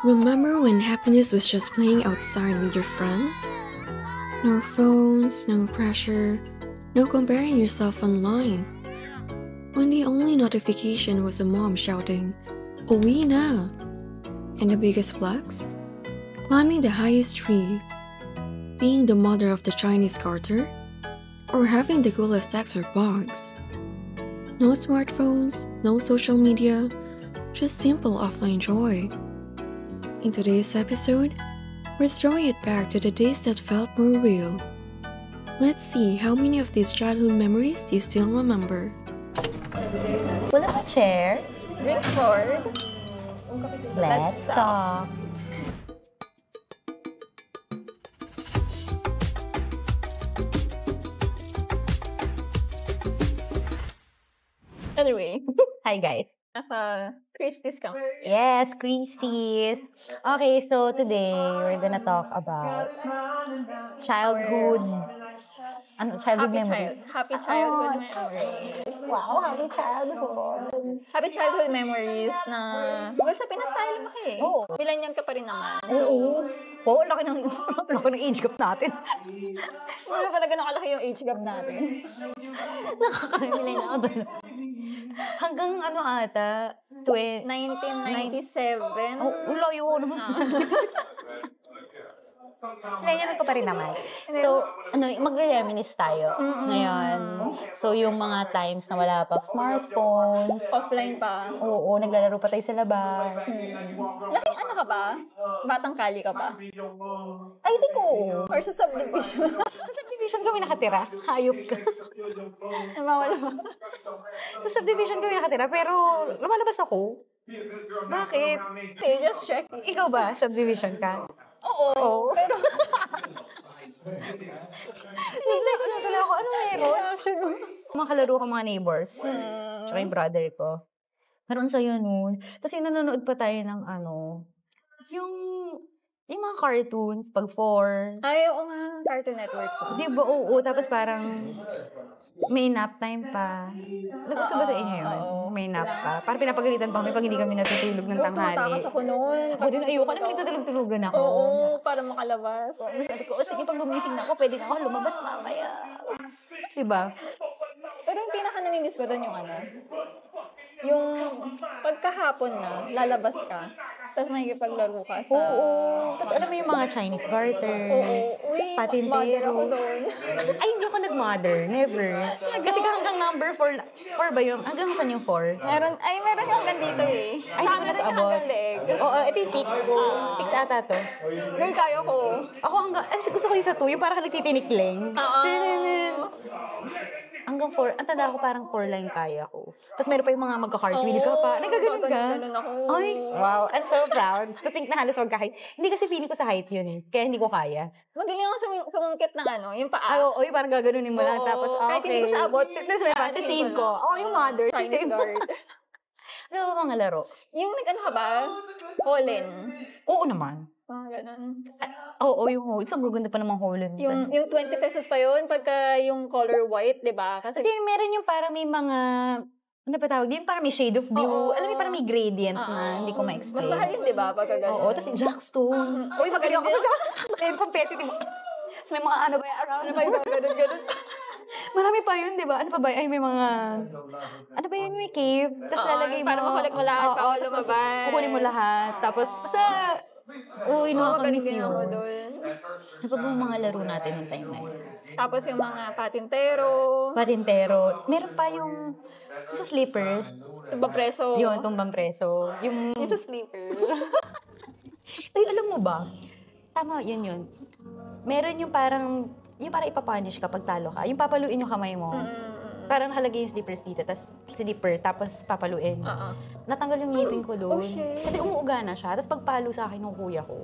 Remember when happiness was just playing outside with your friends? No phones, no pressure, no comparing yourself online. When the only notification was a mom shouting, "Uwi na!" And the biggest flex? Climbing the highest tree, being the mother of the Chinese garter, or having the coolest ex or box. No smartphones, no social media, just simple offline joy. In today's episode, we're throwing it back to the days that felt more real. Let's see how many of these childhood memories you still remember. Wala ba chair? Drink forward. Let's talk. Anyway, Hi guys. nasa Christie's ka. Yes, Christie's. Okay, so today we're gonna talk about childhood. Childhood memories. Happy childhood memories. Wow, happy childhood. Happy childhood memories na, well, sa Pinas tayo lumaki eh. Oo. Millennial ka pa rin naman. Oo. Oo, laki ng age gap natin. Wala talaga nakalaki yung age gap natin. Nakakamilay na ako. Hanggang ano ata? 1997. Oh, layo naman. Ganyan ko pa rin naman. So, magre-reminisce tayo ngayon. So, yung mga times na wala pang smartphones. Offline pa. Oo, naglalaro pa tayo sa labas. Laking ano ka ba? Batang kali ka ba? Ay, di ko. Or sa subdivision? Sa subdivision kami nakatira. Hayop ka. Nawawala ba? Sa subdivision kami nakatira, pero lumalabas ako. Bakit? Okay, just check. Ikaw ba, subdivision ka? Oo. Pero, Ano meron? Mga kalaro ko mga neighbors. Tsaka yung brother ko. Meron sa'yo noon. Tapos yung nanonood pa tayo ng yung mga cartoons, pag 4. ay, oo nga. Cartoon Network. Di ba? Oo. Tapos parang may nap time pa. Nagusto ba sa inyo yun? Oo. May nap pa. Parang pinapagalitan pa kami pag hindi kami natutulog ng tanghali. Tumatakot ako noon. Ako din, ayoko na nagtutulog-tulugan ako. Oo, para makalabas. Sabi ko, sige, pag gumising na ako, pwede na ako lumabas mamaya. Diba? Pero yung pinaka-namimiss ko doon yung pagkahapon na, lalabas ka, tapos makikipaglaro ka sa... Oo. Tapos alam mo yung mga Chinese garter, Uy, patintero. mother ako doon. Ay, hindi ako nag-mother. Never. Kasi hanggang number 4 ba yung, hanggang saan yung 4? meron yung hanggang dito eh. Ay, hindi ko nag-abot. Hanggang leeg. Oo, ito yung 6. 6 ata to. Girl, kaya ko. Ako hanggang, gusto ko yung sa 2, yung parang nagtitinikling. Hanggang 4, ang tanda ko parang 4 lang kaya ko. Tapos meron pa yung mga magka-cartwheel ka pa. Nagkaganon ka? Ganun ako. Ay, wow. I'm so proud. To think na halos magka-height. Hindi kasi feeling ko sa height yun eh. Kaya hindi ko kaya. Magaling ako sumungkit ng yung paa. Ay, oo, yung parang gaganunin mo lang. Oo. Tapos, Kahit hindi ko sa abot, Tapos may pa, save ko. Oo, yung mother, Chinese save ko. guard. Ano ba mga laro? Yung ka ba? Holland. Oo naman. Ganun. Oo, yung Holland. So, maganda pa namang Holland. Yung 20 pesos pa yun, pagka yung color white, di ba? Kasi meron yung parang may mga, ano pa tawag? Yung parang may shade of blue. Oo. Alam mo, yung parang may gradient na hindi ko ma-explain. mas mahal yun, di ba? Pagka ganun. Oo, tapos yung Jackstone. Uy, magaling ako sa Jackstone. Magaling competitive. Tapos may mga ano ba yung around. Ano ba yung ganun? Marami pa yun, di ba? Ano pa ba? Ay, may mga, ano ba yun? May cave. Tapos lalagay mo. para makulik mo lahat, Oo, bawal tapos lumabas. kukunin mo lahat. Tapos, basta, uy, nakakamiss Galing yun. ako doon. Ano pa ba yung mga laro natin ng time na yun? Tapos yung mga patintero, Patintero. Meron pa yung sa slippers. tumba preso. Yun, tumbang preso. Yung, Yung sa sleeper. ay, alam mo ba? Tama, yun. Meron yung parang ipapunish kapag talo ka. Yung papaluin yung kamay mo. Parang nakalagay yung slippers dito, tapos papaluin. Natanggal yung ngipin ko doon. Oh, shit. Kasi umuuga na siya. Tapos pagpalo sa akin ng kuya ko,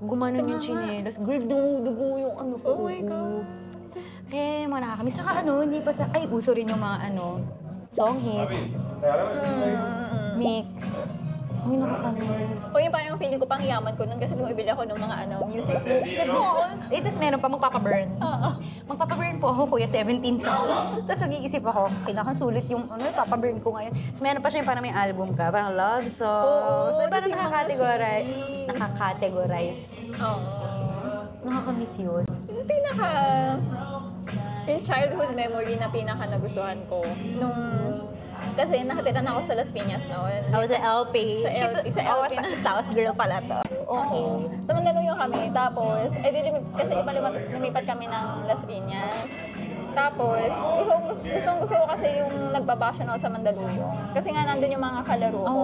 gumanon yung chinelas. Girl, dugo yung ano ko. Oh my God. Eh, mga nakakamiss. Saka hindi pa sa, uso rin yung mga song hits. Mix. Uy, nakakamiss. O yung parang feeling ko pang yaman ko nun kasi bumibili ako ng mga music book. Oo. Tapos meron pa magpapaburn. Oo. Magpapaburn po ako, kuya, 17 songs. Tapos mag-iisip ako, kailangan sulit yung papaburn ko ngayon. Tapos meron pa siya yung parang may album ka, parang love songs. Oo, So, parang tapos yung mga sweet. nakakategorize. Oo. Nakakamiss yun. Yung childhood memory na pinaka nagustuhan ko nung kasi nakatira na ako sa Las Piñas noon. Ako sa LP. Sa LP na. South girl pala to. Okay. So, Mandaluyong kami. Tapos, kasi lumipat kami ng Las Piñas. Tapos, gusto ko kasi yung nagbabasyon ako sa Mandaluyong. Kasi nga nandun yung mga kalaro ko.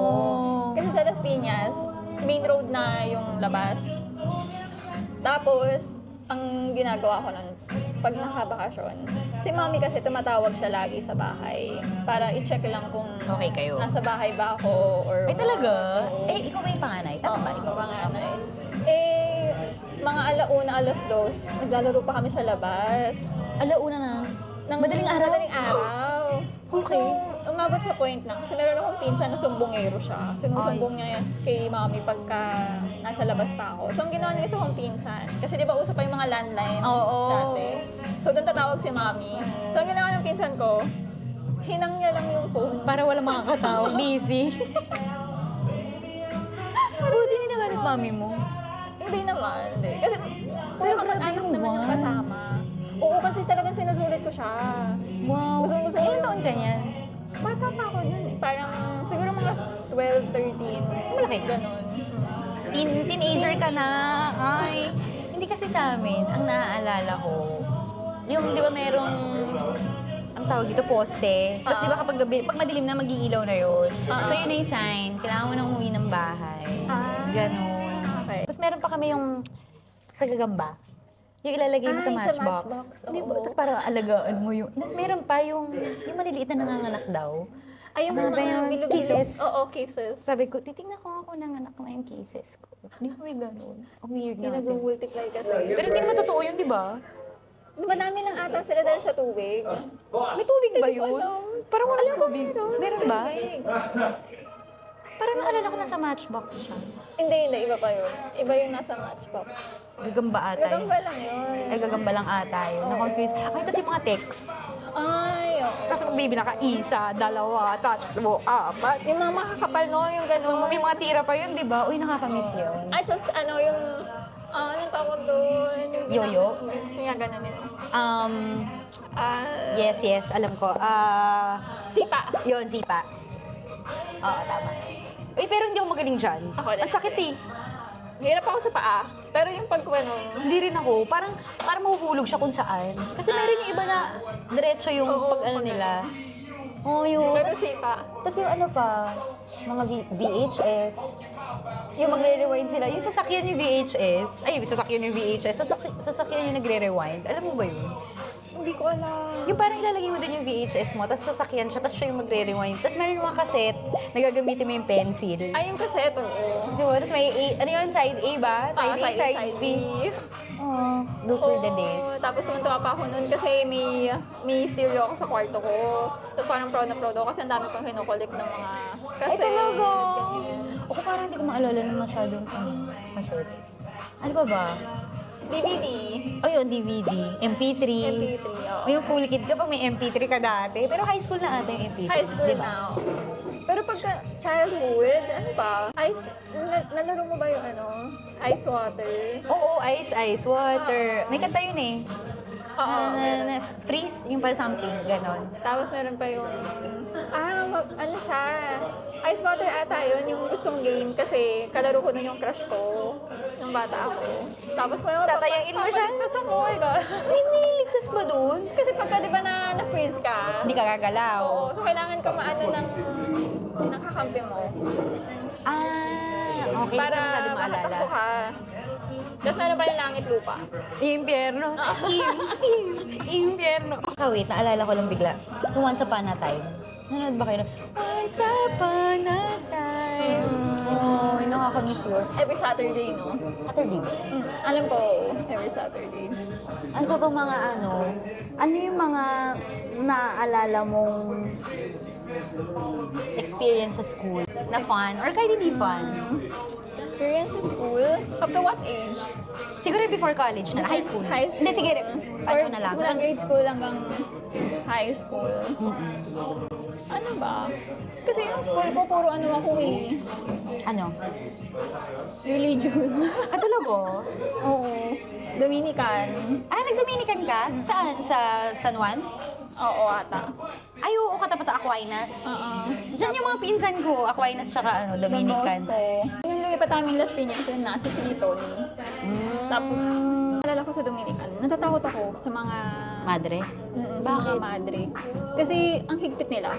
Kasi sa Las Piñas, main road na yung labas. Tapos, ang ginagawa ko nun, pag nakabakasyon, si mami kasi tumatawag siya lagi sa bahay para i-check lang kung Okay kayo. nasa bahay ba ako or Ay, talaga? Oo. Eh, ikaw ba yung panganay? Tama ba? Ikaw ba panganay. Mga alauna, alas 2, naglalaro pa kami sa labas. Alauna na. Madaling araw? Madaling araw. Okay. So, umabot sa point na, kasi meron akong pinsan na sumbongero siya. Sinusumbong niya yan kay mami pagka nasa labas pa ako. So, ang ginawa niya isa kong pinsan. Kasi di ba uso pa yung mga landline dati. So, doon tatawag si mami. So, ang ginawa ng pinsan ko, hinang niya lang yung phone. Para wala makakatawag. Busy. Buti hindi nagalit mami mo. Hindi naman. Hindi. Kasi puro kamag-anak naman yung kasama. Oo, kasi talagang sinusulit ko siya. Wow. Gusto ko Ilan taon ka niyan? Bata pa ako nun eh. Parang siguro mga 12, 13. Malaki. Ganon. Teenager ka na. Ay. Hindi kasi sa amin, ang naaalala ko, yung di ba merong, ang tawag dito, poste. Tapos di ba kapag gabi, pag madilim na, mag-iilaw na yun. So yun na yung sign, kailangan mo nang umuwi ng bahay. Ganon. Okay. Tapos meron pa kami yung sa gagamba. Yung ilalagay mo sa Ay, sa matchbox. matchbox, Di ba? oo. Tapos parang alagaan mo yung... Tapos meron pa yung maliliit na nanganganak daw. Ay, yung Ano ba mga yun? bilog-bilog. Kisses? Oo, kisses. Sabi ko, titignan ko nga kung nanganak na yung cases ko. Di ba may ganun? Ang weird Hindi natin. nag-multiply kasi. Pero hindi naman totoo yun, di ba? Madami lang ata sila dahil sa tubig. May tubig ba Hindi ko yun? alam. Parang walang tubig. Meron ba? Tubig. Parang naalala ko nasa matchbox siya. Hindi, iba pa yun. Iba yung nasa matchbox. Gagamba ata yun. Gagamba lang yun. Ay, gagamba lang ata yun. Na-confuse. Ay, kasi mga text. Ay, oo. Kasi kung bibilang ka, isa, dalawa, tatlo, apat. Yung mga makakapal, no? Yung gano'n. May mga tira pa yun, di ba? Uy, nakakamiss yun. At just, yung, anong tawag doon? Yung Yoyo? Kaya gano'n yun. Yes, alam ko. Sipa. Yun, sipa. Oo, tama. Uy, pero hindi ako magaling dyan. Ako din. Ang sakit eh. Hirap ako sa paa. Pero yung pagkuwanon, Hindi rin ako. Parang mahuhulog siya kung saan. Kasi meron yung iba na diretso yung Oo, pag ano pag- nila. Oo, yun. pero sipa. Tapos yung ano pa, mga VHS. Yung magre-rewind sila. Yung sasakyan yung VHS. Ay, sasakyan yung VHS. Sasakyan yung nagre-rewind. Alam mo ba yun? Hindi ko alam. Yung parang ilalagay mo din yung VHS mo, tapos sasakyan siya, tapos siya yung magre-rewind. Tapos meron yung mga cassette, nagagamitin mo yung pencil. Ay, yung cassette, oo. Diba? Tapos may A, ano yun, side A ba? Side A, side B. Oh, those were the days. Tapos tumuntuwa pa ako noon kasi may stereo ako sa kwarto ko. Tapos parang proud na proud ako kasi ang dami kong kinukulik ng mga Ay, cassette. talaga? Ako parang hindi ko maalala ng masyadong cassette. Ano ba? DVD. O yun, DVD. MP3. MP3, oo. O yung cool kid ka pa, may MP3 ka dati. Pero high school na ata yung MP3. High school diba? na ako. Pero pagka childhood, ano ba? Nalaro mo ba yung ice water? Oo, ice, water. May kanta yun eh. Oo. Na freeze, yung pa something, ganon. Tapos meron pa yung, ano siya, ice water ata yun, yung gustong game kasi kalaro ko nun yung crush ko, nung bata ako. Tapos meron Tatayain mo siya? Tapos ako, oh my God. May nililigtas ba dun? Kasi pagka di ba na-freeze ka, Hindi ka gagalaw. oo, so kailangan ka maano ng kakampi mo. Okay. Para Hindi ko masyado maalala. makatakbo ka. Tapos meron pa yung langit lupa. Impyerno. Impyerno. Wait, naalala ko lang bigla. Yung Once Upon a Time. Nanonood ba kayo? Once Upon a Time. Oh, yung nakakamiss yun. Every Saturday, no? Saturday ba? Alam ko, every Saturday. Ano pa bang mga ano yung mga naaalala mong experience sa school Na fun? Or kahit hindi fun? Experience sa school? Up to what age? Siguro before college na, high school. High school. Hindi, sige, Or ano na lang. mula grade school hanggang high school. Ano ba? Kasi yung school ko, puro ano ako eh. Ano? Religion. Katulago? Oo. Dominican. Nag-Dominican ka? Saan? Sa San Juan? Oo, ata. Ay, oo, katapat sa Aquinas. Oo. Diyan yung mga pinsan ko, Aquinas tsaka Dominican. Don Bosco. Yung lumipat namin Las Piñas, yun na, si Tiliton. Tapos, alala ko sa Dominican, natatakot ako sa mga... Madre? Sa mga madre. Kasi, ang higpit nila.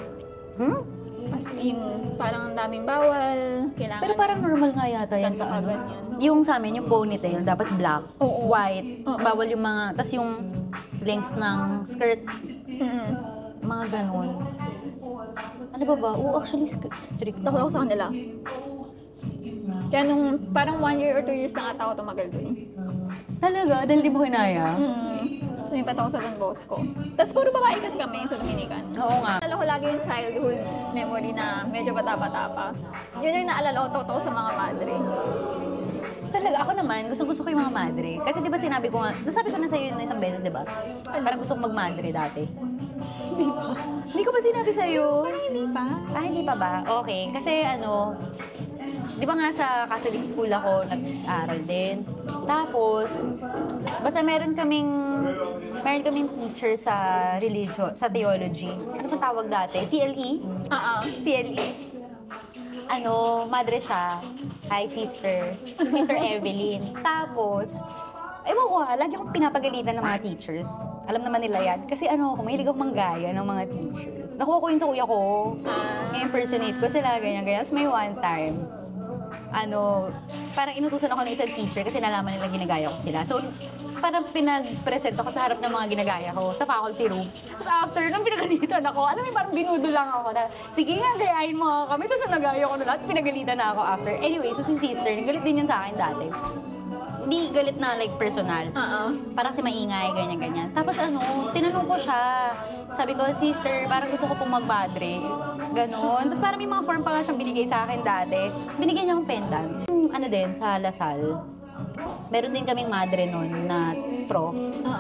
As in, parang ang daming bawal, kailangan... Pero parang normal nga yata yan sa ano. Yung sa amin, yung ponytail, dapat black, Oo. white, Oo. bawal yung mga... Tas yung length ng skirt, mga ganun. Ano ba ba? Oo, actually, strict. Takot ako sa kanila. Kaya nung parang 1 year or 2 years na ata ako tumagal dun. Talaga? Dahil di mo kinaya? Sumipat ako sa Don Bosco. Tapos puro babae kasi kami sa Dominican. Oo nga. Naalala ko lagi yung childhood memory na medyo bata-bata pa. Yun yung naalala ko totoo sa mga madre. Talaga, ako naman, gusto ko yung mga madre. Kasi di ba sinabi ko nga, nasabi ko na sa'yo na isang beses, di ba? Parang gusto ko mag-madre dati. Hindi pa. Hindi ko ba sinabi sa'yo? Hindi pa. Hindi pa ba? Okay. Kasi ano, di ba nga sa Catholic school ako nag-aral din. Tapos, basta meron kaming teacher sa religion, sa theology. Ano pa tawag dati? CLE? CLE. Ano, madre siya. Hi, sister. Sister Evelyn. Tapos, ewan ko lagi akong pinapagalitan ng mga teachers. Alam naman nila yan. Kasi ano ako, mahilig akong manggaya ng mga teachers. Nakuha ko yun sa kuya ko. I-impersonate ko sila, ganyan. Tapos may one time, parang inutusan ako ng isang teacher kasi nalaman nila ginagaya ko sila. So, parang pinag-present ako sa harap ng mga ginagaya ko sa faculty room. Tapos after, nung pinagalitan ako, alam mo, parang binudo lang ako na, sige nga, gayahin mo ako kami. Tapos nagaya ko na lahat, pinagalitan na ako after. Anyway, so si sister, galit din yun sa akin dati. Hindi galit na like personal. Parang si maingay, ganyan-ganyan. Tapos tinanong ko siya. Sabi ko, sister, parang gusto ko pong mag-madre. Ganon. Tapos parang may mga form pa nga siyang binigay sa akin dati. Tapos binigyan niya akong pendant. Sa Lasal. Meron din kaming madre nun na prof.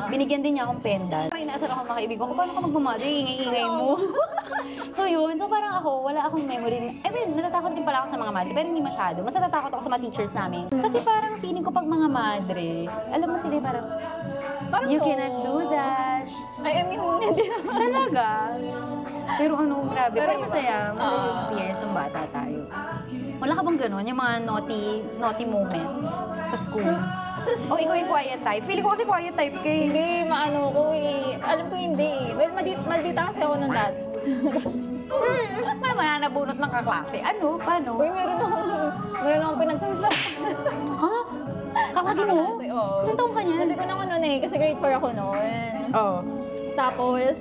Binigyan din niya akong pendant. Parang inaasar ako mga kaibigan ko, paano ka magmamadre? Ingay-ingay mo. So yun, so parang ako, wala akong memory. Natatakot din pala ako sa mga madre, pero hindi masyado. Mas natatakot ako sa mga teachers namin. Kasi parang feeling ko pag mga madre, alam mo sila parang you cannot do that. I mean, hindi naman. Talaga. Pero grabe. Pero iba. masaya. Masaya experience ng bata tayo. Wala ka bang ganun? Yung mga naughty moments sa school? O ikaw yung quiet type? Feeling ko kasi quiet type ka eh. Hindi, maano ko eh. Alam ko hindi eh. Well, maldita kasi ako nung dati. Paano mananabunot ng kaklase? Ano? Paano? Uy, meron akong pinagsasabi. Ha? Kaklase mo? Oo. Anong taong ka niyan? Sabi ko naman noon eh, kasi grade 4 ako noon. Oo. Tapos,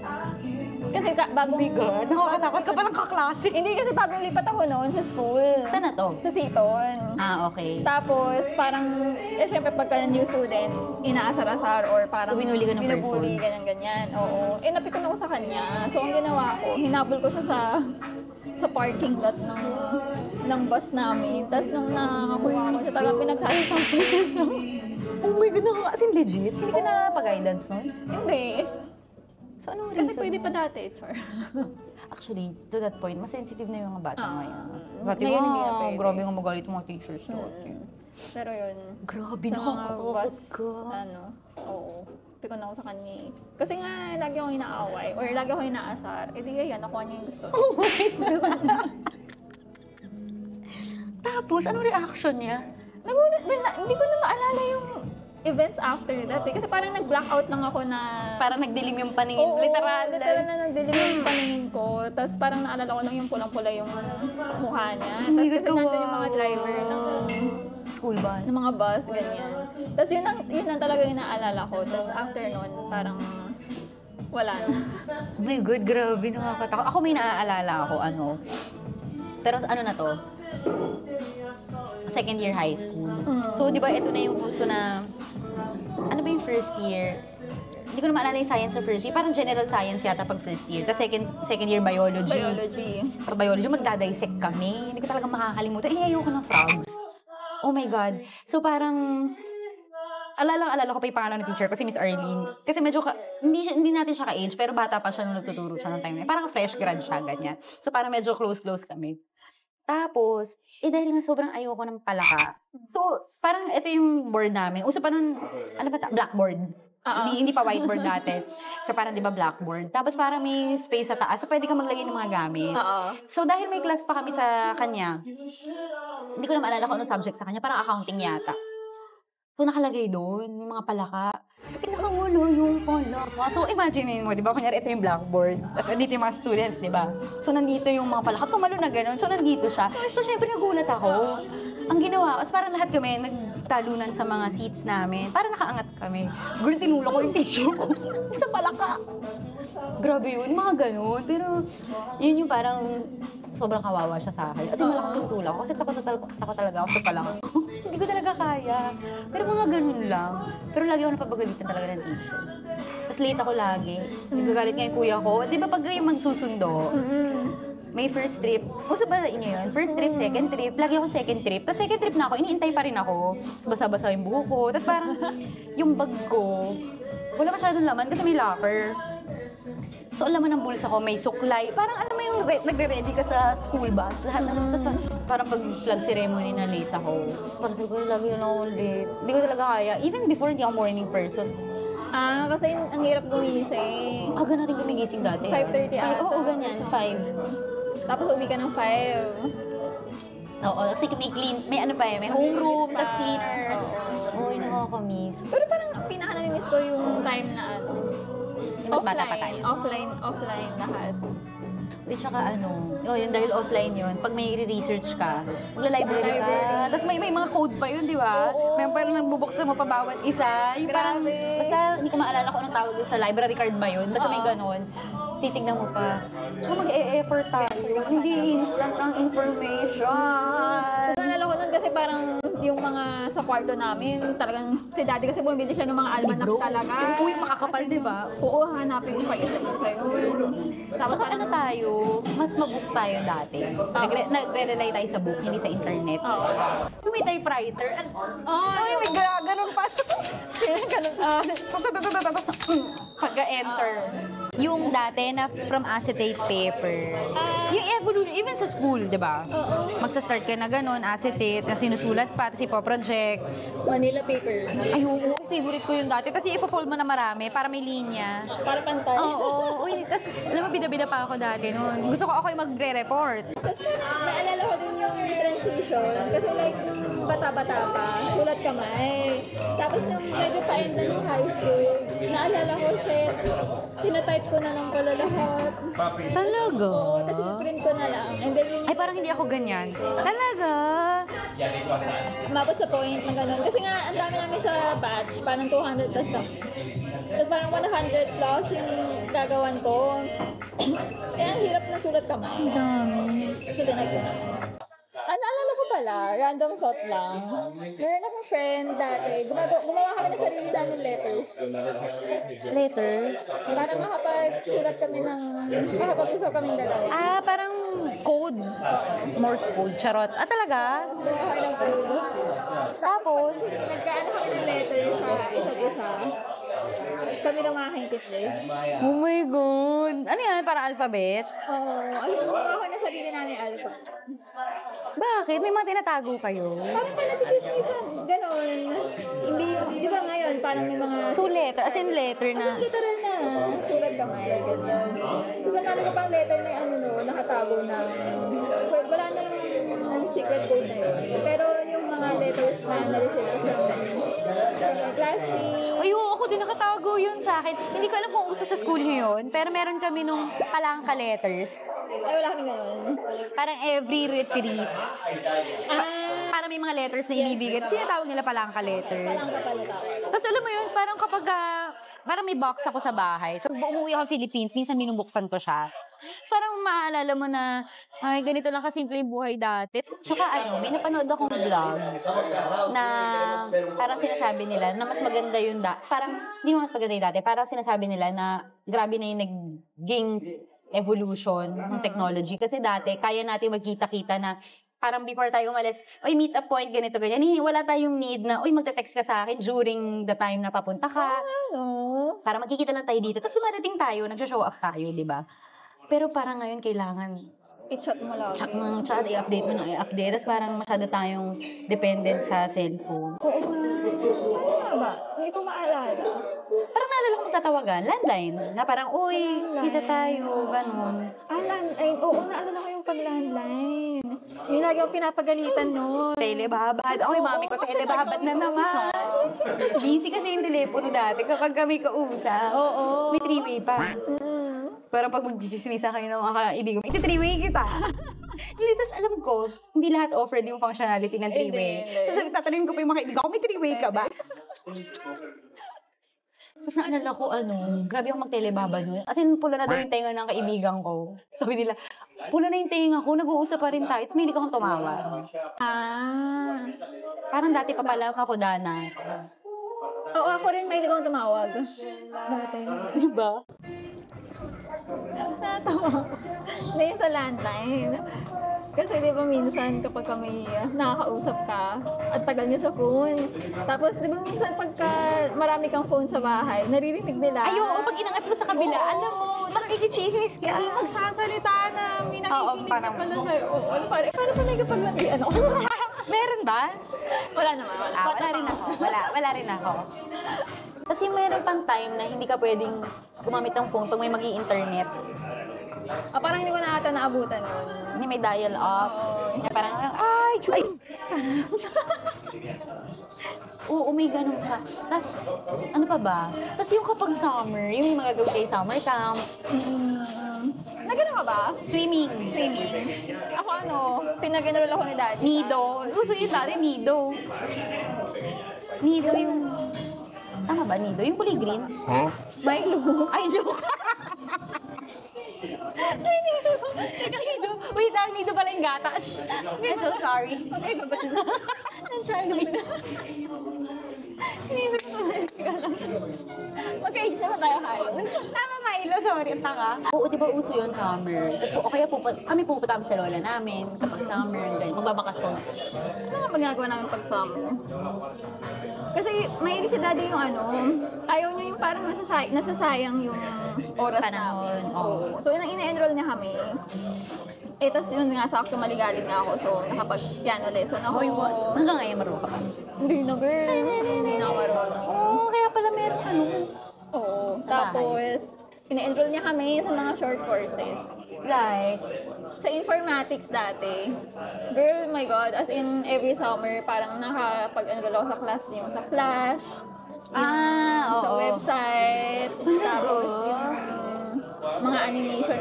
kasi bagong... Oh my God, nakakatakot ka palang kaklase. Hindi, kasi bagong lipat ako noon sa school. Saan na to? Sa Seaton. Okay. Tapos, parang, syempre pagka new student, inaasar-asar or parang So, binuli ka ng binubuli, person? ganyan-ganyan. Oo. Napikon ako sa kanya. So, ang ginawa ko, hinabol ko siya sa parking lot ng bus namin. Tapos, nung nakakuha ko siya, talagang pinagsasasampo siya. Oh my God, as in legit? Hindi ka na pa-guidance nun? Hindi. So, anong Kasi reason? pwede pa dati, char. Actually, to that point, mas sensitive na yung mga bata ngayon. Dati Ngayon, hindi na pwede. grabe nga magalit yung mga teachers. Pero yun, Grabe, sa mga nakakatakot bus, ka. oo. Pikon ako sa kanya eh. Kasi nga, lagi ako inaaway or lagi ako inaasar. Eh di yan, nakuha niya yung gusto. Tapos, anong reaction niya? Hindi ko na maalala yung events after that eh. Kasi parang nag-blackout lang ako na... Parang nagdilim yung paningin, Oo, literal. literal na nagdilim yung paningin ko. Tapos parang naalala ko lang yung pulang-pula yung mukha niya. Oh my Tapos God, kasi nandun yung kawawa. mga driver ng School bus. mga bus, ganyan. Tapos yun lang talaga yung naalala ko. Tapos after nun, parang wala na. Oh my God, grabe, nakakatakot. Ako may naaalala ako, Pero ano na to? Second year high school. So, di ba, ito na yung uso na, ano ba yung first year? hindi ko na maalala yung science sa first year. Parang general science yata pag first year. Tapos second year biology. Sa biology, magdadissect kami. Hindi ko talaga makakalimutan. Ayoko ng frogs. Oh my God. So parang, alala ko pa yung pangalan ng teacher ko, si Miss Arlene. Kasi medyo, hindi natin siya ka-age, pero bata pa siya nung nagtuturo siya ng time na yun. Parang fresh grad siya, ganyan. So parang medyo close kami. Tapos, dahil nga sobrang ayoko ng palaka. So, parang ito yung board namin. Uso pa nun, ano ba blackboard. Hindi pa whiteboard dati. So, parang di ba blackboard. Tapos parang may space sa taas. So, pwede kang maglagay ng mga gamit. So, dahil may class pa kami sa kanya, hindi ko na maalala kung anong subject sa kanya. Parang accounting yata. So, nakalagay doon, yung mga palaka. Nakawala yung palaka. So, imagine mo, di ba? Kunyari, ito yung blackboard. Tapos, nandito yung mga students, di ba? So, nandito yung mga palaka. Tumalo na gano'n. So, nandito siya. So, syempre, nagulat ako. Ang ginawa, at parang lahat kami, nagtalunan sa mga seats namin. Parang nakaangat kami. Gulo, tinulak ko yung teacher ko. Sa palaka. Grabe yun, mga gano'n. Pero, yun yung parang sobrang kawawa siya sa akin. Kasi malakas yung tulak ko. Kasi takot talaga ako sa palaka. Hindi ko talaga kaya. Pero mga ganun lang. Pero lagi ako napapagalitan talaga ng teacher. Tapos late ako lagi. Nagagalit nga yung kuya ko. Di ba pag yung magsusundo, may first trip. Uso ba inyo yun? First trip, second trip. Lagi ako second trip. Tapos second trip na ako, iniintay pa rin ako. Basa-basa yung buhok ko. Tapos parang yung bag ko, wala masyadong laman kasi may locker. So, alam mo ng bulsa ko, may suklay. Parang alam mo yung nagre-ready ka sa school bus. Lahat na tapos parang pag flag ceremony na late ako. Tapos parang siguro lagi na ako late. Hindi ko talaga kaya. Even before, hindi ako morning person. Kasi ang hirap gumising. Aga natin gumigising dati. 5:30 ata. Oo, ganyan. 5. Tapos uwi ka ng 5. Oo, kasi may ano pa may homeroom, tapos cleaners. Oo, yun nakakamiss. Pero parang pinaka-namimiss ko yung time na Mas bata pa tayo. Offline lahat. Wait, tsaka yun, dahil offline yun, pag may research ka, magla-library ka. Tapos may mga code pa yun, di ba? May parang nagbubuksan mo pa bawat isa. Yung parang, basta hindi ko maalala kung anong tawag doon sa library card ba yun. Basta may ganon. Titignan mo pa. Tsaka mag-e-effort tayo. Hindi instant ang information. Tapos naalala ko nun kasi parang yung mga sa kwarto namin, talagang si daddy kasi bumili siya ng mga almanac talaga. Uy, makakapal, di ba? Oo, hanapin ko pa isa sa'yo. Tapos ano tayo, mas mabook tayo dati. Nagre-rely tayo sa book, hindi sa internet. May typewriter. Ay, may ganun pa. Ganun. Pagka-enter. Yung dati na from acetate paper. Yung evolution, even sa school, di ba? Magsa-start ka na ganun, acetate, na sinusulat pa, tapos ipoproject. Manila paper. Ay, oo, favorite ko yung dati. Tapos i-fold mo na marami para may linya. Para pantay. Oo. Uy, tapos, alam mo, bida-bida pa ako dati noon. Gusto ko ako yung magre-report. Tapos naalala ko din yung transition. Kasi like, nung bata-bata pa, sulat kamay. Tapos nung medyo pa-end na ng high school, naalala ko, shit, tinatype ko na lang pala lahat. Talaga? Oo, tapos i-print ko na lang. And then yung Ay, parang hindi ako ganyan. Talaga? umabot sa point na gano'n. Kasi nga, ang dami namin sa batch, parang 200 plus na. Tapos parang 100 plus yung gagawan ko. Kaya ang hirap na sulat kamay. Ang dami. So, tinag ko na. Naalala ko pala, random thought lang. Meron akong friend dati, gumawa kami ng sarili namin letters. Letters? Para makapag-sulat kami makapag-usap kaming dalawa. Parang code. Morse code. Charot. Talaga? Gumawa kami ng code. Tapos? Nagkaano kami ng letters sa isa't isa. Kami ng mga hintitli. Oh my God. Ano yan? Parang alphabet? Oo. Ayun, gumawa ko na sarili namin alpha. Bakit? May mga tinatago kayo? Parang ka nagsisismisan. Ganon. Hindi, di ba ngayon, parang may mga... So, letter. As in letter na. Literal na. Sulat kamay. Ganyan. Kasi ano ko pang letter na nakatago na. Wala na yung secret code na yun. Pero yung mga letters na na-receive sa classmate. Ay, oo, ako din nakatago yun sa akin. Hindi ko alam kung uso sa school nyo yun, pero meron kami nung palangka letters. Ay, wala kami ngayon. Parang every retreat. Para may mga letters na ibibigay. Sino tawag nila palangka letter? Tapos alam mo yun, parang kapag parang may box ako sa bahay. So, umuwi ako ng Philippines, minsan binubuksan ko siya. Parang maaalala mo na, ay, ganito lang kasimple yung buhay dati. Tsaka may napanood akong vlog na parang sinasabi nila na mas maganda yung parang, hindi naman mas maganda yung dati, parang sinasabi nila na grabe na yung naging evolution ng technology. Kasi dati, kaya natin magkita-kita na parang before tayo umalis, oy, meet a point, ganito, ganyan. Wala tayong need na, oy, magte-text ka sa akin during the time na papunta ka. Para magkikita lang tayo dito. Tapos dumadating tayo, nag-show up tayo, di ba? Pero parang ngayon, kailangan I-chat mo lang. chat, i-update mo na i-update. Tapos parang masyado tayong dependent sa cellphone. Ano ba? Hindi ko maalala. Parang naalala ko tatawagan, landline. Na parang, uy, kita tayo, ganun. Landline. Oo, naalala ko yung pag-landline. Yung lagi akong pinapagalitan nun. Telebabad. Ako yung mami ko, telebabad na naman. Busy kasi yung telepono dati kapag kami kausap. Oo. May three-way pa. Parang pag mag-dismiss kayo ng mga kaibigan, iti-three-way kita. Hindi, tas alam ko, hindi lahat offered yung functionality ng three-way. So, tatanungin ko pa yung mga kaibigan ko, may three-way ka ba? Tapos naalala ko, grabe akong mag-telebaba nun. As in, pula na daw yung tenga ng kaibigan ko. Sabi nila, pula na yung tenga ko, nag-uusap pa rin tayo. Tapos may hindi akong tumawa. Parang dati pa pala ako, Dana. Oo, ako rin may akong tumawag. Dati. Diba? Natawa ko. Na yun sa landline. Kasi di ba minsan kapag kami nakakausap ka at tagal niya sa phone. Tapos di ba minsan pagka marami kang phone sa bahay, naririnig nila. Ay, oo, pag inangat mo sa kabila, alam mo, makikichismis ka. Hindi magsasalita na may nakikinig ka parang- pala sa'yo. Oo, ano parang, paano pa nagkapaglandian ako? Meron ba? Wala naman, wala. Wala rin ako. Wala rin ako. Kasi meron pang time na hindi ka pwedeng gumamit ng phone pag may mag-i-internet. Parang hindi ko na ata naabutan yun. Hindi may dial-up. Oo. Na parang, ay! Oo, may ganun ka. Tapos, ano pa ba? Tapos yung kapag summer, yung mga gagawin kayo summer camp, Nagano ka ba? swimming. Ako pinag-enroll ako ni Daddy. Nido. Uso yun dati, nido. Nido yung... Tama ba, nido? Yung kulay green? Milo. Ay, joke! Nido. Wait lang, nido pala yung gatas. I'm so sorry. Okay, babalik. I'm sorry. Inisip ko na mag-age na tayo halos. Tama, Milo. Sorry, ang tanga. Oo, di ba uso yun summer? Tapos o kaya kami pupunta kami sa lola namin kapag summer, then magbabakasyon. Ano nga magagawa namin pag summer? Kasi mahilig si Daddy yung ayaw niya yung parang nasasayang yung oras Panahon, namin. oo. So, ina-enroll niya kami. Tapos yun nga, sakto maligalig nga ako. So, nakapag-piano lesson ako. Hanggang ngayon marunong ka pa. Hindi na, girl. Hindi na ako marunong. Oo, kaya pala meron Oo. Sa Tapos, ina-enroll niya kami sa mga short courses. Like, Sa informatics dati, girl, my God, as in every summer, parang nakapag-enroll ako sa class yung sa Flash, sa oo. website, tapos yung mga animation,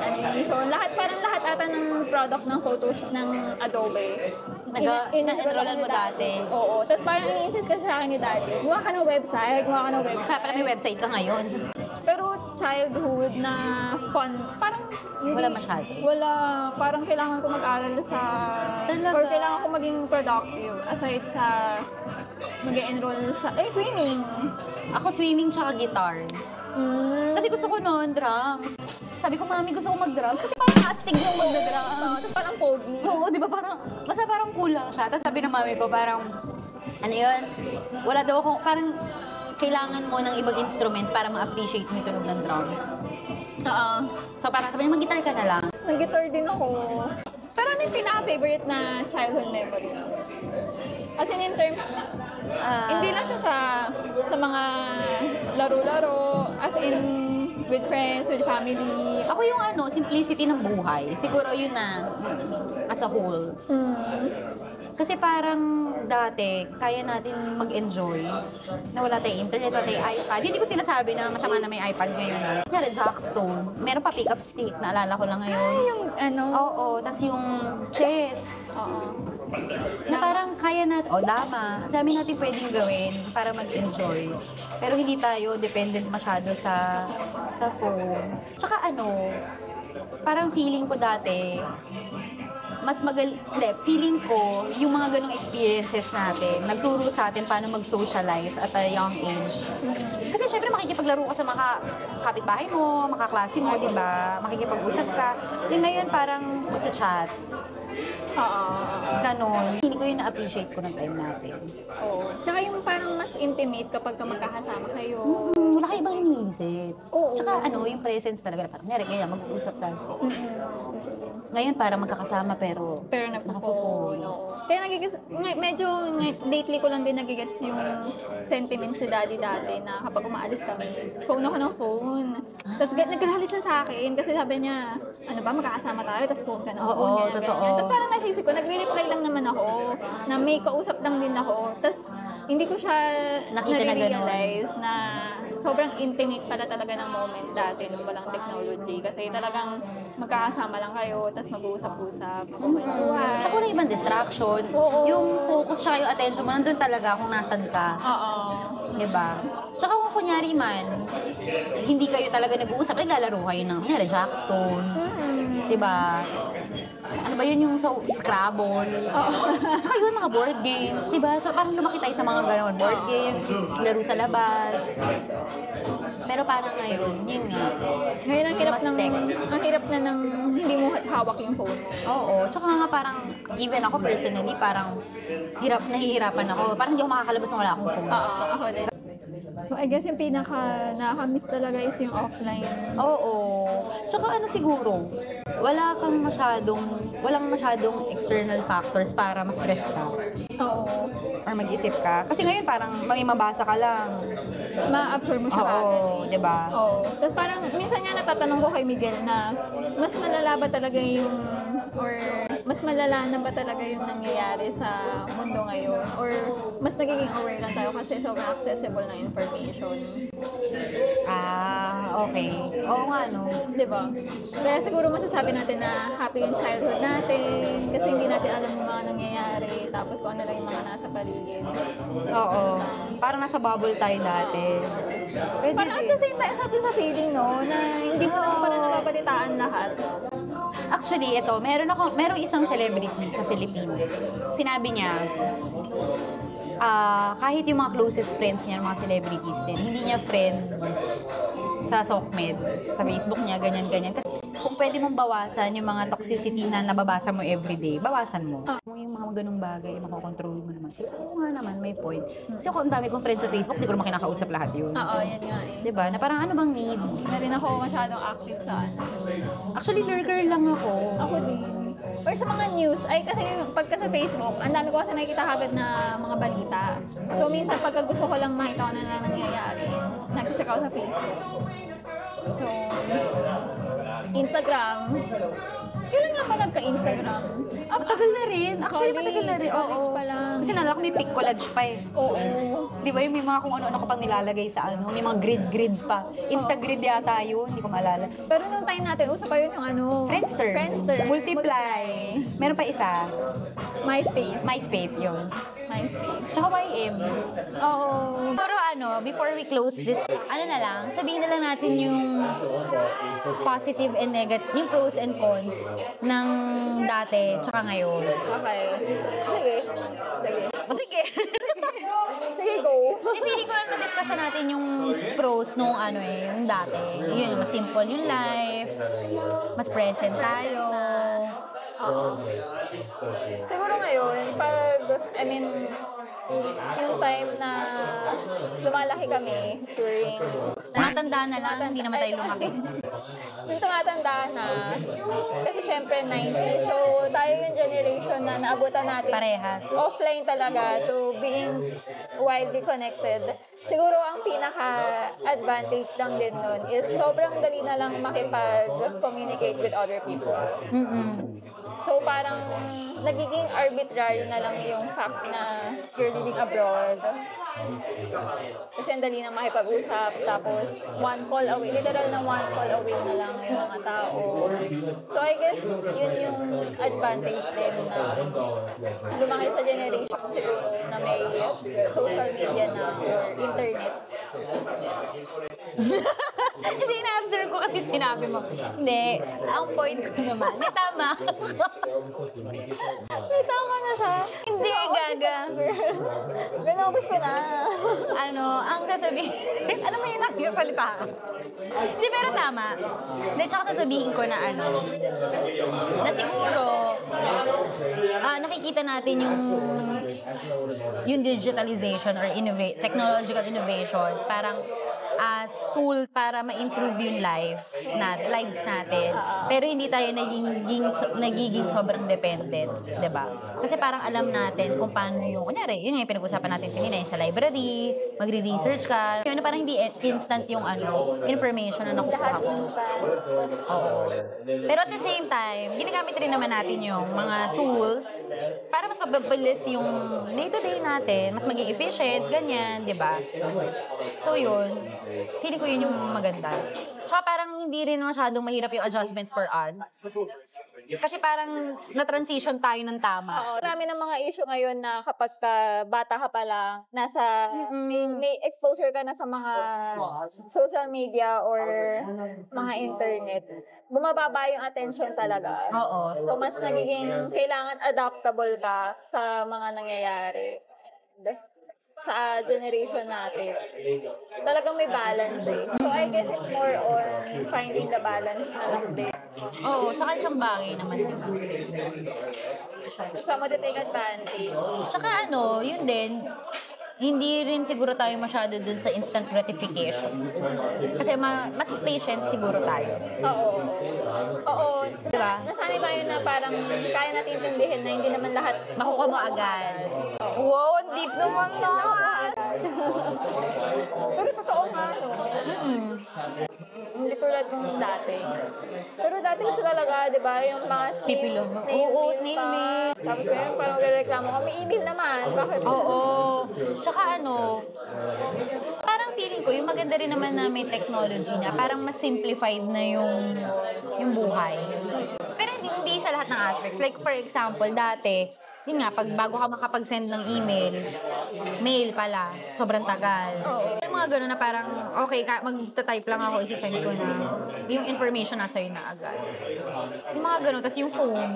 parang lahat ata ng product ng Photoshop ng Adobe. Na-enrollan mo dati? Oo. Tapos parang ini-insist kasi sa akin ni Daddy, gumawa ka ng website. Kaya pala may website ka ngayon. Pero childhood na fun, parang Wala masyado. Wala. Parang kailangan ko mag-aral sa... Talaga? Or kailangan ko maging productive aside sa mag-enroll sa... swimming. Ako swimming tsaka guitar. Kasi gusto ko noon, drums. Sabi ko, mami, gusto ko mag-drums. Kasi parang astig yung mag-drums. Tapos parang pogi. Oo, di ba parang, basta parang cool lang siya. Tapos sabi ng mami ko, parang, ano yun, wala daw akong, parang, kailangan mo ng ibang instruments para ma-appreciate mo yung tunog ng drums. Oo. So parang sabi niya, mag-guitar ka na lang. Nag-guitar din ako. Pero ano yung pinaka-favorite na childhood memory? As in terms, hindi lang siya sa mga laro-laro, as in with friends, with family. Ako yung simplicity ng buhay. Siguro yun na, as a whole. Kasi parang dati, kaya natin mag-enjoy na wala tayong internet, wala tayong iPad. Hindi ko sinasabi na masama na may iPad ngayon. Kaya Jackstone. Meron pa pick-up stick, naalala ko lang ngayon. Yung Oo, tas yung chess. Oo. Na parang kaya natin, dama. Ang dami natin pwedeng gawin para mag-enjoy. Pero hindi tayo dependent masyado sa phone. Tsaka parang feeling ko dati, feeling ko, yung mga ganong experiences natin, nagturo sa atin paano mag-socialize at a young age. Kasi syempre makikipaglaro ka sa mga kapitbahay mo, mga klase mo, di ba? Makikipag-usap ka. Ngayon parang chat. Oo. Ganon. Hindi ko yung na-appreciate ko ng time natin. Oo. Tsaka yung parang mas intimate kapag magkakasama kayo. Wala kayo ibang iniisip. Oo. Tsaka yung presence talaga. Parang ganyan, mag-uusap tayo. Ngayon parang magkakasama pero nagpo-phone. Kaya lately ko lang din nagigets yung sentiments ni daddy dati na kapag umaalis kami, phone ako ng phone. Tapos nagkagalit siya sa akin kasi sabi niya, ano ba, magkakasama tayo, tapos phone ka ng phone. Oo, ganyan, totoo. ganyan. Tapos parang naisip ko, nagre-reply lang naman ako na may kausap lang din ako. Tapos hindi ko siya Nakita na ganun. nare-realize na sobrang intimate pala talaga ng moment dati nung walang technology. Kasi talagang magkakasama lang kayo, tapos mag-uusap-usap. Tsaka wala ibang distraction. Oo. Yung focus tsaka yung attention mo, nandun talaga kung nasan ka. Oo. Diba? Tsaka kung kunyari man, hindi kayo talaga nag-uusap, naglalaro kayo ng, kunyari, Jackstone. Diba? Ano ba yun yung Scrabble? Tsaka yun, mga board games. Diba? So parang lumaki tayo sa mga gano'n. Board games, laro sa labas. Pero parang ngayon, yun nga. Ngayon ang hirap Mas ng tech. ang hirap na ng hindi mo hawak yung phone mo. Oo. Tsaka nga parang, even ako personally, parang nahihirapan ako. Parang hindi ako makakalabas nung wala akong phone. Oo, ako din. So I guess yung pinaka nakakamiss talaga is yung offline. Oo. Tsaka siguro, walang masyadong external factors para ma-stress ka Oo. or mag-isip ka. Kasi ngayon parang may mabasa ka lang. Ma-absorb mo siya agad eh. Oo, di ba? Oo. Tapos parang minsan nga natatanong ko kay Miguel na mas malala ba talaga yung or mas malala na ba talaga yung nangyayari sa mundo ngayon or mas nagiging aware lang tayo kasi sobrang accessible ng information. Okay. Oo nga, no? Di ba? Kaya siguro masasabi natin na happy yung childhood natin kasi hindi natin alam yung mga nangyayari tapos kung ano lang yung mga nasa paligid. Oo. Parang nasa bubble tayo dati. Pwede Parang at the same time, sabi sa feeling, no, na hindi mo naman pala nababalitaan lahat. Actually, merong isang celebrity sa Philippines. Sinabi niya, kahit yung mga closest friends niya, mga celebrities din, hindi niya friends sa SOCMED, sa Facebook niya, ganyan-ganyan. Kasi kung pwede mong bawasan yung mga toxicity na nababasa mo everyday, bawasan mo. Yung mga ganung bagay, makokontrol mo naman. So, oo nga naman, may point. Kasi ako, ang dami kong friends sa Facebook, di ko naman kinakausap lahat yun. Oo, yan nga eh. Diba? Na parang ano bang need? Na rin ako masyadong active sa Actually, lurker lang ako. Ako din. Or sa mga news, ay kasi pagka sa Facebook, ang dami ko kasi nakikita agad na mga balita. So minsan pagka gusto ko lang makita ko na nangyayari, nag-check ako sa Facebook. So, Instagram. Kailan nga ba nagka-Instagram? Tagal na rin. Actually, matagal na rin. College pa lang. Kasi nalala ko may pic collage pa eh. Oo. Di ba yung may mga kung ano-ano ko pang nilalagay sa may mga grid pa. Insta-grid yata yun, hindi ko maalala. Pero nung time natin, uso pa yun yung Friendster. Multiply. Meron pa isa. MySpace yun. MySpace. Tsaka YM. Oo. Pero before we close this, sabihin na lang natin yung positive and negative, yung pros and cons ng dati tsaka ngayon. Okay. Sige. Sige. Sige, go. Pili ko lang na-discuss natin yung pros nung yung dati. Yun, mas simple yung life, mas present tayo. Siguro ngayon, yung time na lumalaki kami during... Tumatanda na lang, hindi naman tayo lumaki. Yung tumatanda na, kasi syempre 90s, so tayo yung generation na naabutan natin. Parehas. Offline talaga to being widely connected. Siguro ang pinaka-advantage lang din nun is sobrang dali na lang makipag-communicate with other people. So parang nagiging arbitrary na lang yung fact na you're living abroad. Kasi ang dali na makipag-usap, tapos one call away, literal na one call away na lang yung mga tao. So I guess yun yung advantage din na lumaki sa generation siguro na may social media na or internet. Hindi na-observe ko kasi sinabi mo. Hindi, ang point ko naman. May tama. May tama na siya. Hindi, gaga. Ganobos ko na. Ano, ang sasabihin, ano may nakikipalita? Hindi, pero tama. Hindi, tsaka sasabihin ko na na siguro, nakikita natin yung digitalization or technological innovation, parang as tool para ma-improve yung lives natin. Pero hindi tayo nagiging sobrang dependent, 'di ba? Kasi parang alam natin kung paano kunyari, yun yung pinag-usapan natin kanina, yung sa library, magre-research ka. Yun, parang hindi instant yung information na nakukuha Lahat ko. instant. Oo. Pero at the same time, ginagamit rin naman natin yung mga tools para mas mapabilis yung day-to-day natin, mas maging efficient, ganyan, di ba? So yun, feeling ko yun yung maganda. Tsaka parang hindi rin masyadong mahirap yung adjustment for us. Kasi parang na-transition tayo ng tama. Oo, marami ng mga issue ngayon na kapag bata ka pa lang, may exposure ka na sa mga social media or mga internet, bumababa yung attention talaga. Oo. So, mas nagiging kailangan adaptable ka sa mga nangyayari sa generation natin. Talagang may balance eh. So, I guess it's more on finding the balance na lang din. Oo, sa kahit isang bagay naman yun. So, take advantage. Tsaka yun din, hindi rin siguro tayo masyado dun sa instant gratification. Kasi mas patient siguro tayo. Oo. Diba? Nasanay tayo na parang kaya natin intindihin na hindi naman lahat Makukuha mo agad. Wow, ang deep naman na! Pero totoo nga, no? Hindi tulad nung dati. Pero dati kasi talaga, di ba, yung mga Pipilo. Oo, snail mail. Tapos ngayon, parang reklamo ka, may email naman. Bakit? Oo. Tsaka parang feeling ko, yung maganda rin naman na may technology na parang mas simplified na yung buhay. Pero hindi sa lahat ng aspects. Like for example, dati, yun nga, bago ka makapag-send ng mail pala, sobrang tagal. Yung mga gano'n na parang, okay, magta-type lang ako, isi-send ko na. Yung information nasa yun na agad. Yung mga gano'n, tapos yung phone.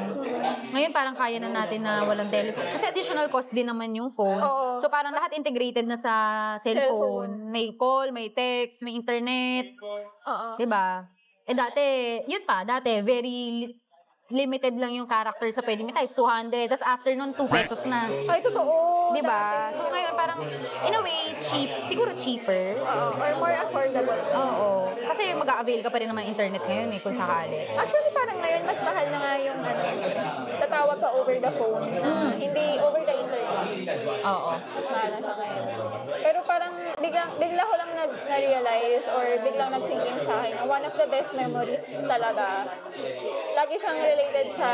Ngayon parang kaya na natin na walang telephone. Kasi additional cost din naman yung phone. So parang lahat integrated na sa cellphone. May call, may text, may internet. Diba? Dati very limited lang yung character sa pwede may type, 200. Tapos after nun, 2 pesos na. Ay, totoo. Diba? So ngayon parang, in a way, siguro cheaper. Or more affordable. Oo. Kasi mag-a-avail ka pa rin naman internet ngayon kung sakali. Actually, parang ngayon, mas mahal na nga yung tatawag ka over the phone. Hindi over the internet. Oo. Mas mahal na siya ngayon. Pero parang bigla ko lang na-realize or biglang nag-sink in sa akin na one of the best memories talaga. Lagi siyang related sa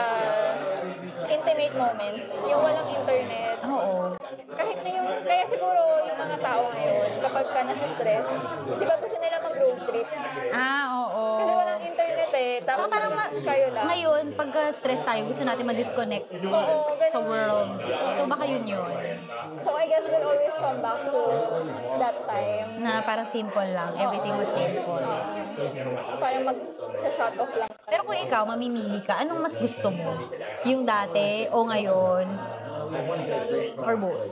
intimate moments. Yung walang internet. Oo. Kaya siguro yung mga tao ngayon, kapag ka nasa-stress, di ba gusto nila mag-road trip? Oo. Kasi walang internet eh. Tapos Tsaka parang kayo lang. ngayon, pagka-stress tayo, gusto natin ma-disconnect sa world. So baka yun. So I guess we'll always come back to that time. Na parang simple lang. Everything was simple. Parang mag-shut off lang. Pero kung ikaw, mamimili ka, anong mas gusto mo? Yung dati o ngayon? Or both?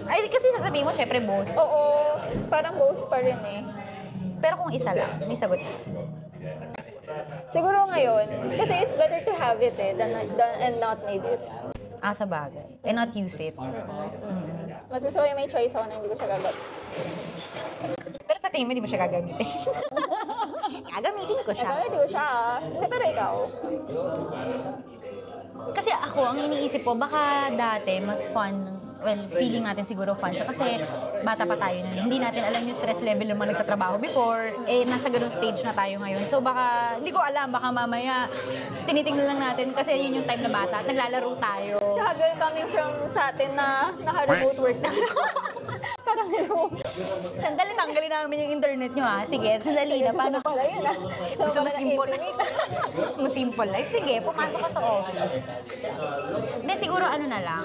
Ay, kasi sasabihin mo, syempre both. Oo, parang both pa rin eh. Pero kung isa lang, may sagot. Siguro ngayon, kasi it's better to have it eh, than and not need it. Sa bagay. And not use it. Mas gusto ko yung may choice ako na hindi ko siya gagat. Pero sa tingin mo, di mo siya gagamitin. Gagamitin ko siya. Hindi ko siya pero ikaw? Kasi ako, ang iniisip ko, baka dati mas fun. Well, feeling natin siguro fun siya kasi bata pa tayo nun. Hindi natin alam yung stress level ng mga nagtatrabaho before. Nasa ganung stage na tayo ngayon. So baka, hindi ko alam, baka mamaya tinitingnan lang natin kasi yun yung time na bata at naglalaro tayo. Tsaka girl coming from sa atin na naka-remote work na. Parang hello. Sandali, tanggalin namin yung internet nyo ha. Sige, sandali na. Paano? Pala yun ah. Gusto mo pala ng simple? intimate. Gusto mo simple life? Sige, pumasok ka sa office. Hindi, siguro ano na lang.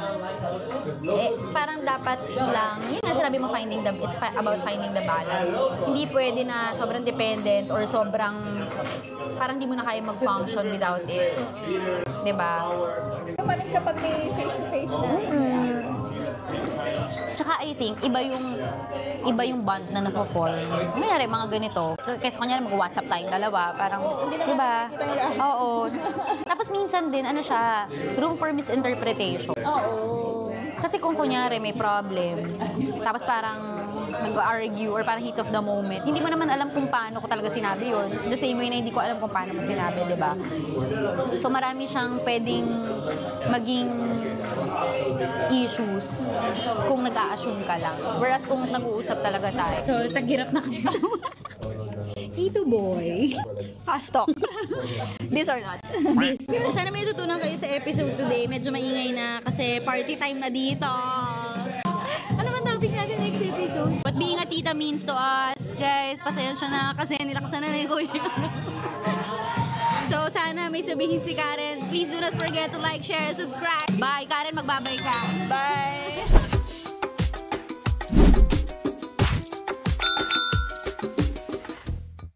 Parang dapat lang, yun nga sinabi mo, it's about finding the balance. Hindi pwede na sobrang dependent or sobrang, parang di mo na kaya mag-function without it. Diba? Kapag may face-to-face na. Tsaka I think, iba yung bond na na-form. Kunyari, mga ganito. Kasi kunyari, mag-WhatsApp tayong dalawa. Parang, di ba? Oo. Tapos minsan din, ano siya, room for misinterpretation. Oo. Kasi kung kunyari may problem, tapos parang nag-argue or parang heat of the moment, hindi mo naman alam kung paano ko talaga sinabi yun. The same way na hindi ko alam kung paano mo sinabi, di ba? So marami siyang pwedeng maging issues kung nag-a-assume ka lang. Whereas kung nag-uusap talaga tayo. So, taghirap na kami sa Ito boy. Pastok. This or not? This. Sana may tutunan kayo sa episode today. Medyo maingay na kasi party time na dito. Ano ba topic natin next episode? What being a tita means to us. Guys, pasensya na kasi nilakasan na ni Kuya. So, sana may sabihin si Karen. Please do not forget to like, share, and subscribe. Bye. Karen, magbabay ka. Bye!